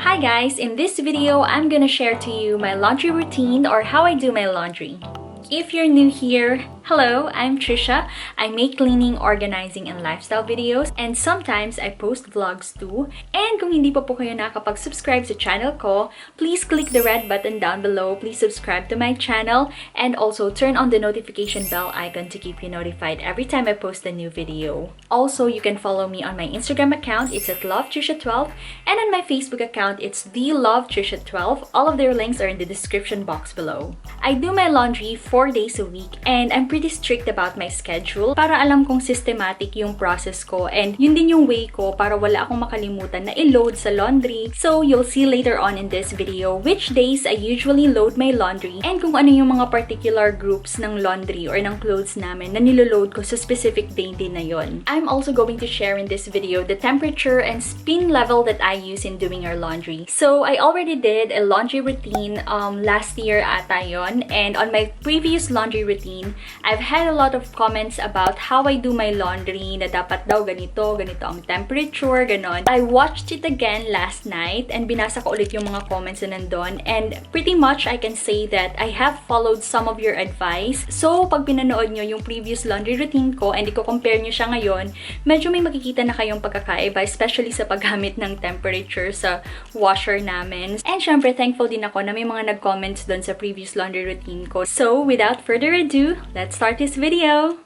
Hi guys, in this video, I'm gonna share to you my laundry routine or how I do my laundry. If you're new here, hello, I'm Trisha. I make cleaning, organizing, and lifestyle videos, and sometimes I post vlogs too. And kung hindi pa po kayo nakapag-subscribe sa channel ko, please click the red button down below. Please subscribe to my channel and also turn on the notification bell icon to keep you notified every time I post a new video. Also, you can follow me on my Instagram account. It's at LoveTrisha12, and on my Facebook account, it's TheLoveTrisha12. All of their links are in the description box below. I do my laundry 4 days a week, and I'm pretty strict about my schedule para alam kong systematic yung process ko, and yun din yung way ko para wala akong makalimutan na i-load sa laundry. So you'll see later on in this video which days I usually load my laundry and kung ano yung mga particular groups ng laundry or ng clothes namin na niloload ko sa specific day din na yon. I'm also going to share in this video the temperature and spin level that I use in doing our laundry. So I already did a laundry routine last year ata yon, and on my previous laundry routine, I've had a lot of comments about how I do my laundry, na dapat daw ganito ang temperature, ganon. I watched it again last night and binasa ko ulit yung mga comments na nandun, and pretty much I can say that I have followed some of your advice. So, pag pinanood nyo yung previous laundry routine ko and i-compare nyo siya ngayon, medyo may makikita na kayong pagkakaiba, especially sa paggamit ng temperature sa washer namin. And syempre, thankful din ako na may mga nag-comments dun sa previous laundry routine ko. So, without further ado, let's start this video!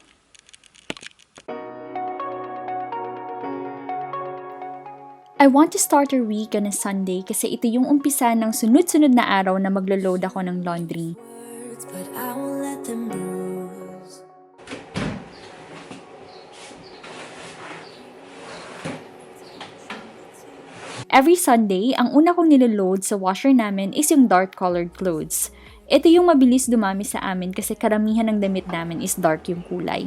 I want to start our week on a Sunday kasi ito yung umpisa ng sunod-sunod na araw na maglo-load ako ng laundry. Every Sunday, ang una kong niloload sa washer namin is yung dark-colored clothes. Ito yung mabilis dumami sa amin kasi karamihan ng damit namin is dark yung kulay.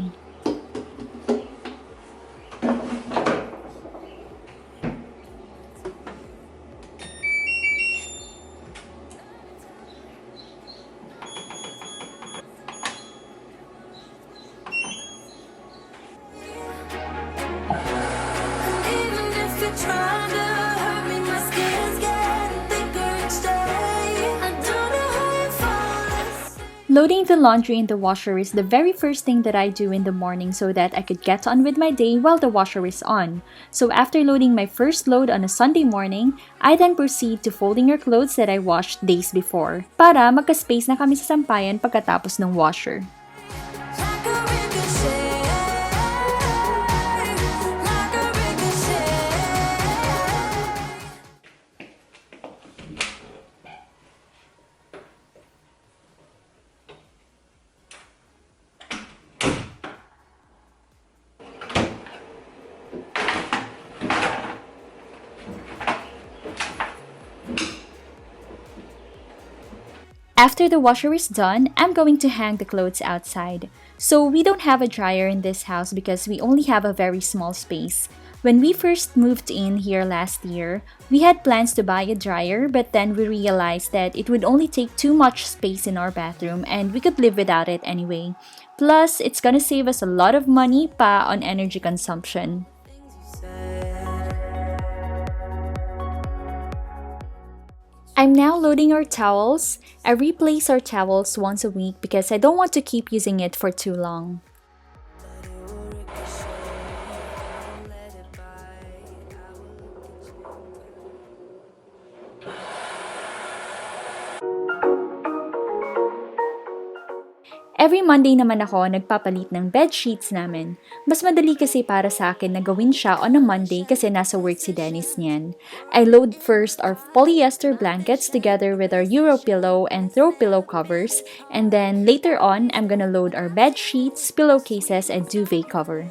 Loading the laundry in the washer is the very first thing that I do in the morning so that I could get on with my day while the washer is on. So after loading my first load on a Sunday morning, I then proceed to folding our clothes that I washed days before para magka-space na kami sa sampayan pagkatapos ng washer. After the washer is done, I'm going to hang the clothes outside. So we don't have a dryer in this house because we only have a very small space. When we first moved in here last year, we had plans to buy a dryer, but then we realized that it would only take too much space in our bathroom and we could live without it anyway. Plus, it's gonna save us a lot of money pa on energy consumption. I'm now loading our towels. I replace our towels once a week because I don't want to keep using it for too long. Every Monday naman ako nagpapalit ng bed sheets namin. Mas madali kasi para sa akin na gawin siya on a Monday kasi nasa work si Dennis niyan. I load first our polyester blankets together with our Euro pillow and throw pillow covers, and then later on, I'm gonna load our bed sheets, pillowcases, and duvet cover.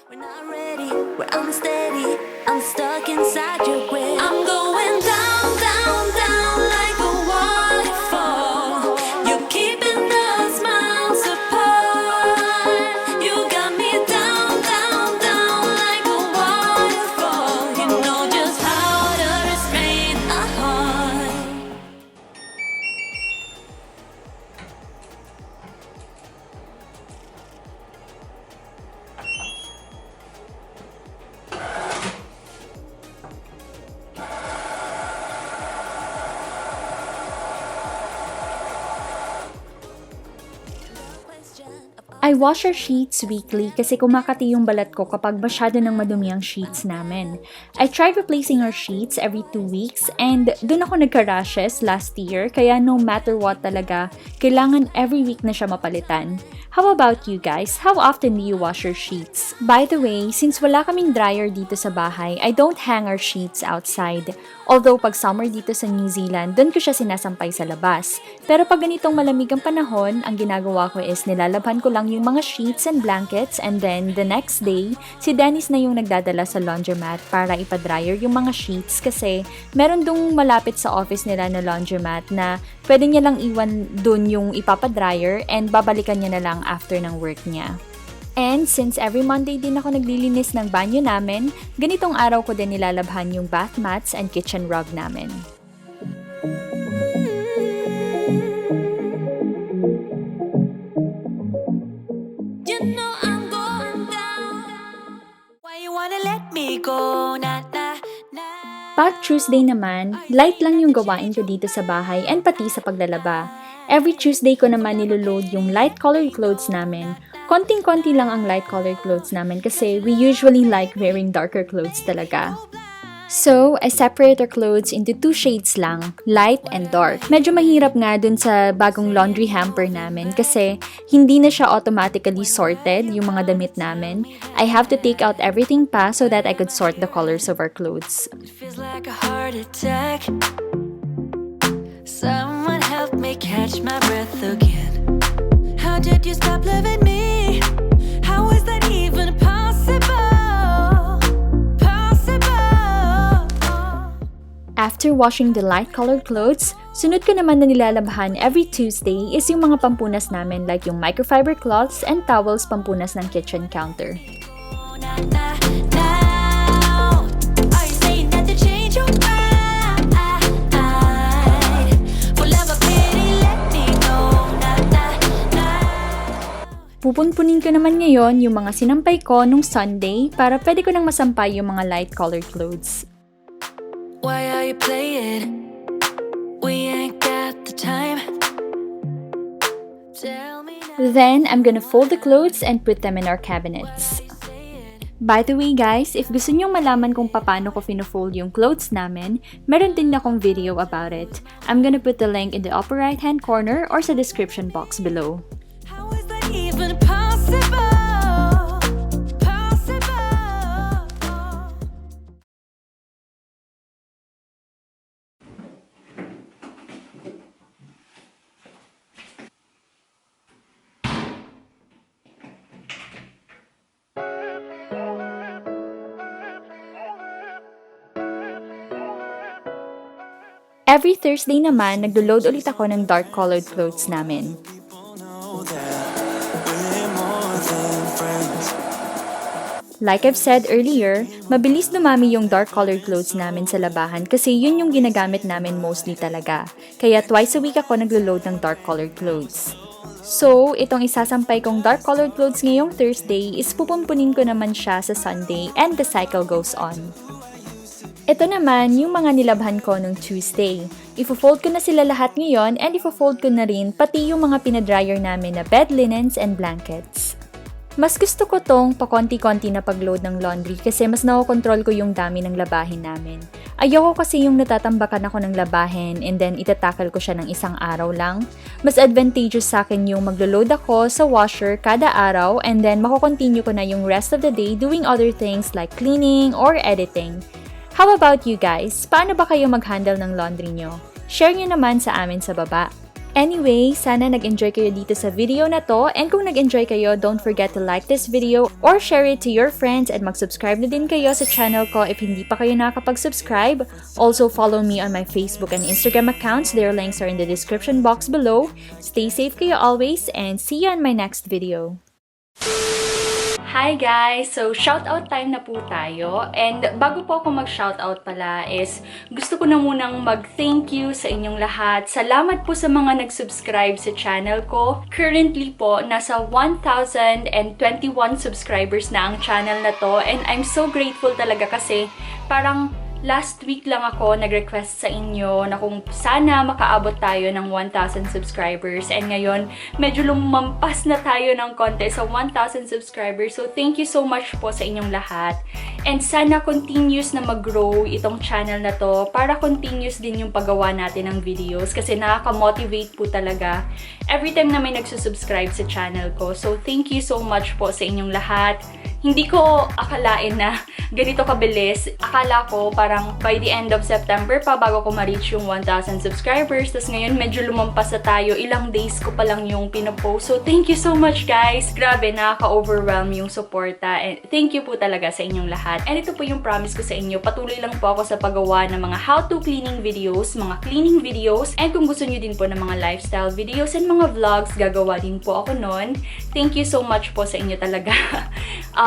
We're not ready, we're unsteady, I'm stuck inside your grip. I'm going down, down, down like a waterfall. You're keeping us miles apart. You got me down, down, down like a waterfall. You know just how to restrain a heart. I wash our sheets weekly kasi kumakati yung balat ko kapag masyado ng madumi ang sheets namin. I tried replacing our sheets every 2 weeks and dun ako nagka-rashes last year kaya no matter what talaga, kailangan every week na siya mapalitan. How about you guys? How often do you wash your sheets? By the way, since wala kaming dryer dito sa bahay, I don't hang our sheets outside. Although pag summer dito sa New Zealand, dun ko siya sinasampay sa labas. Pero pag ganitong malamig ang panahon, ang ginagawa ko is nilalabhan ko lang yung mga sheets and blankets and then the next day, si Dennis na yung nagdadala sa laundromat para ipa-dryer yung mga sheets kasi meron dong malapit sa office nila na laundromat na pwede niya lang iwan dun yung ipapa-dryer and babalikan niya na lang after ng work niya. And since every Monday din ako naglilinis ng banyo namin, ganitong araw ko din nilalabhan yung bath mats and kitchen rug namin. You know I'm going down. Why you wanna let me go? Nah, nah, nah. Pag Tuesday naman, light lang yung gawain ko dito sa bahay and pati sa paglalaba. Every Tuesday ko naman niloload yung light colored clothes namin. Konting-konti lang ang light colored clothes namin kasi we usually like wearing darker clothes talaga. So, I separate our clothes into 2 shades lang, light and dark. Medyo mahirap nga dun sa bagong laundry hamper namin kasi hindi na siya automatically sorted yung mga damit namin. I have to take out everything pa so that I could sort the colors of our clothes. It feels like a heart attack. Someone help me catch my breath again. How did you stop loving me? How is that even possible? After washing the light-colored clothes, sunod ko naman na nilalabhan every Tuesday is yung mga pampunas namin like yung microfiber cloths and towels pampunas ng kitchen counter. Pupunpunin ko naman ngayon yung mga sinampay ko nung Sunday para pwede ko nang masampay yung mga light-colored clothes. Why are you playing? We ain't got the time. Tell me now. Then, I'm gonna fold the clothes and put them in our cabinets. By the way guys, if gusto nyong malaman kung paano ko fino-fold yung clothes namin, meron din akong video about it. I'm gonna put the link in the upper right hand corner or sa description box below. How is that even possible? Every Thursday naman, naglo-load ulit ako ng dark-colored clothes namin. Like I've said earlier, mabilis dumami yung dark-colored clothes namin sa labahan kasi yun yung ginagamit namin mostly talaga. Kaya twice a week ako naglo-load ng dark-colored clothes. So, itong isasampay kong dark-colored clothes ngayong Thursday is pupumpunin ko naman siya sa Sunday and the cycle goes on. Ito naman yung mga nilabhan ko nung Tuesday. Ifo-fold ko na sila lahat ngayon and ifo-fold ko na rin pati yung mga pinadryer namin na bed linens and blankets. Mas gusto ko tong pakonti-konti na pag-load ng laundry kasi mas nakokontrol ko yung dami ng labahin namin. Ayoko kasi yung natatambakan ako ng labahin and then itatakal ko siya ng isang araw lang. Mas advantageous sa akin yung maglo-load ako sa washer kada araw and then mako-continue ko na yung rest of the day doing other things like cleaning or editing. How about you guys? Paano ba kayo mag-handle ng laundry nyo? Share nyo naman sa amin sa baba. Anyway, sana nag-enjoy kayo dito sa video na to and kung nag-enjoy kayo, don't forget to like this video or share it to your friends and mag-subscribe na din kayo sa channel ko if hindi pa kayo nakakapag-subscribe. Also, follow me on my Facebook and Instagram accounts. Their links are in the description box below. Stay safe kayo always and see you on my next video. Hi guys! So, shoutout time na po tayo. And bago po ako mag-shoutout pala is gusto ko na munang mag-thank you sa inyong lahat. Salamat po sa mga nag-subscribe sa channel ko. Currently po, nasa 1,021 subscribers na ang channel na to. And I'm so grateful talaga kasi parang Last week lang ako nag-request sa inyo na kung sana makaabot tayo ng 1,000 subscribers. And ngayon, medyo lumampas na tayo ng konti sa 1,000 subscribers. So, thank you so much po sa inyong lahat. And sana continuous na mag-grow itong channel na to para continuous din yung paggawa natin ng videos kasi nakaka-motivate po talaga every time na may nagsusubscribe sa channel ko. So, thank you so much po sa inyong lahat. Hindi ko akalain na ganito kabilis. Akala ko parang by the end of September pa bago ko ma-reach yung 1,000 subscribers. Tapos ngayon medyo lumampas na tayo. Ilang days ko pa lang yung pinopost. So thank you so much guys. Grabe, nakaka-overwhelm yung suporta. And thank you po talaga sa inyong lahat. And ito po yung promise ko sa inyo. Patuloy lang po ako sa paggawa ng mga how-to cleaning videos, mga cleaning videos. And kung gusto nyo din po ng mga lifestyle videos and mga vlogs, gagawa din po ako nun. Thank you so much po sa inyo talaga.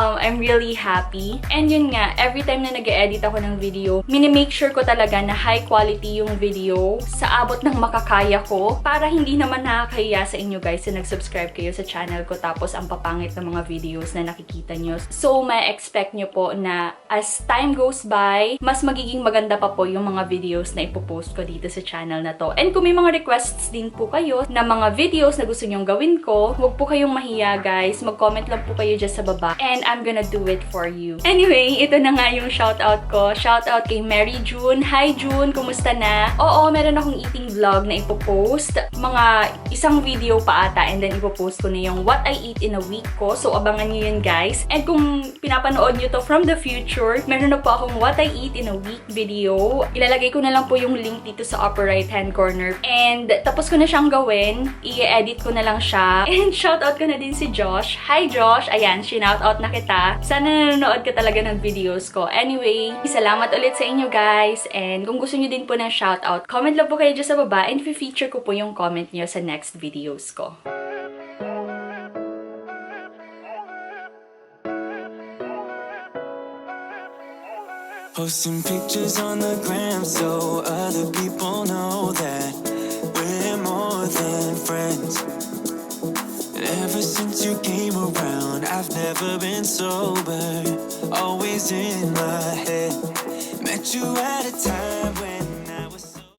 I'm really happy. And yun nga, every time na nag-edit ako ng video, minimake sure ko talaga na high quality yung video sa abot ng makakaya ko para hindi naman nakakahiya sa inyo guys na nag-subscribe kayo sa channel ko tapos ang papangit ng mga videos na nakikita nyo. So, may expect nyo po na as time goes by, mas magiging maganda pa po yung mga videos na ipopost ko dito sa channel na to. And kung may mga requests din po kayo na mga videos na gusto nyong gawin ko, huwag po kayong mahiya guys. Mag-comment lang po kayo dyan sa baba. And I'm gonna do it for you. Anyway, ito na nga yung shoutout ko. Shoutout kay Mary June. Hi June, kumusta na? Oo, meron akong eating vlog na ipopost. Mga isang video pa ata and then ipopost ko na yung what I eat in a week ko. So, abangan nyo yun guys. And kung pinapanood nyo to from the future, meron na po akong what I eat in a week video. Ilalagay ko na lang po yung link dito sa upper right hand corner. And tapos ko na siyang gawin. I-edit ko na lang siya. And shoutout ko na din si Josh. Hi Josh! Ayan, shoutout na kita. Sana nanonood ka talaga ng videos ko. Anyway, salamat ulit sa inyo guys. And kung gusto nyo din po ng shoutout, comment lang po kayo dyan sa baba and feature ko po yung comment nyo sa next videos ko. Posting pictures on the gram so other people know that we're more than friends. And ever since you came around, I've never been sober, always in my head. Met you at a time when